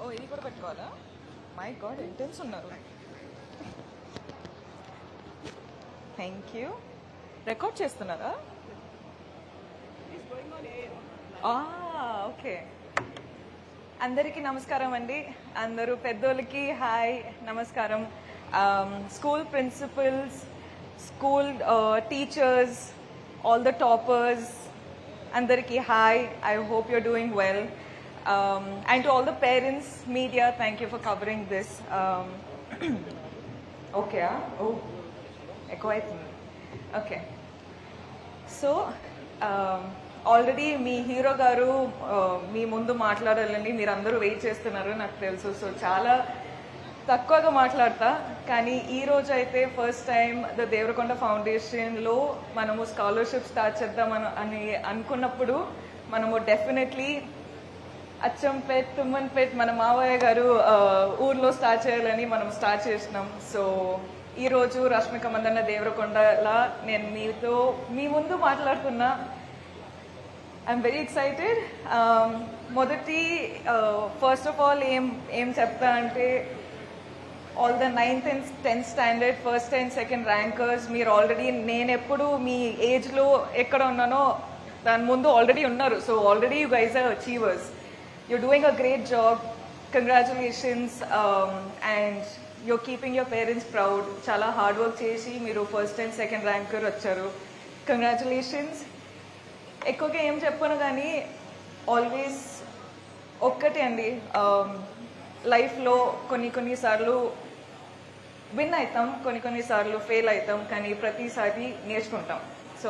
ఓ ఇది కూడా పెట్టుకోవాలా? మై గాడ్ ఇంటెన్స్ ఉన్నారు. Thank you. రికార్డ్ చేస్తున్నారా? ఓకే. అందరికీ నమస్కారం అండి. అందరూ పెద్దోళ్ళకి హాయ్, నమస్కారం. School principles, school teachers, all the toppers, andariki hi, I hope you're doing well. And to all the parents, media, thank you for covering this. Okay, oh, echo aitundi. Okay, so already మీ hero గారు మీ ముందు మాట్లాడాలని మీరు అందరూ wait చేస్తున్నారు నాకు తెలుసు. సో చాలా తక్కువగా మాట్లాడతా, కానీ ఈ రోజు అయితే ఫస్ట్ టైం ద దేవరకొండ ఫౌండేషన్లో మనము స్కాలర్షిప్ స్టార్ట్ చేద్దామని అనుకున్నప్పుడు మనము డెఫినెట్లీ అచ్చంపేట్, తుమ్మన్పేట్ మన మావయ్య గారు ఊర్లో స్టార్ట్ చేయాలని మనం స్టార్ట్ చేసినాం. సో ఈరోజు రష్మిక మందన్న దేవరకొండలా నేను మీ ముందు మాట్లాడుతున్నా. I'm very excited. మొదటి ఫస్ట్ ఆఫ్ ఆల్ ఏం చెప్తా అంటే, all the 9th and 10th standard first and second rankers మీరు ఆల్రెడీ, నేను ఎప్పుడు మీ ఏజ్లో ఎక్కడ ఉన్నానో దాని ముందు ఆల్రెడీ ఉన్నారు. So already you guys are achievers. You're doing a great job. Congratulations. And you're keeping your parents proud. చాలా హార్డ్ వర్క్ చేసి మీరు ఫస్ట్ అండ్ సెకండ్ ర్యాంకర్ వచ్చారు. కంగ్రాచులేషన్స్. ఎక్కువగా ఏం చెప్పను కానీ ఆల్వేస్ ఒక్కటే అండి, లైఫ్లో కొన్నిసార్లు విన్ అవుతాం, కొన్నిసార్లు ఫెయిల్ అవుతాం, కానీ ప్రతిసారి నేర్చుకుంటాం. సో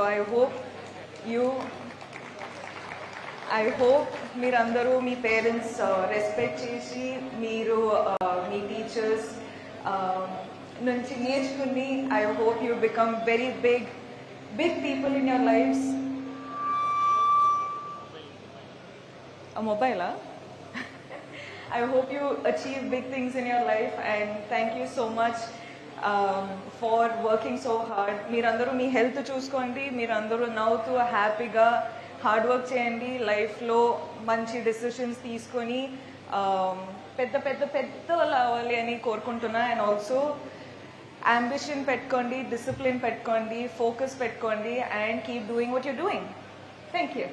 ఐ హోప్ మీరందరూ మీ పేరెంట్స్ రెస్పెక్ట్ చేసి మీరు మీ టీచర్స్ నుంచి నేర్చుకుని I hope you become very big people in your lifes. Mobile, I hope you achieve big things in your life, and thank you so much for working so hard. Meerandaru mee health chuskondi, meerandaru navuthu happyga hard work cheyandi, life lo manchi decisions teeskoni pedda avali ani korukuntunna. And also ambition pettukondi, discipline pettukondi, focus pettukondi, and keep doing what you're doing. Thank you.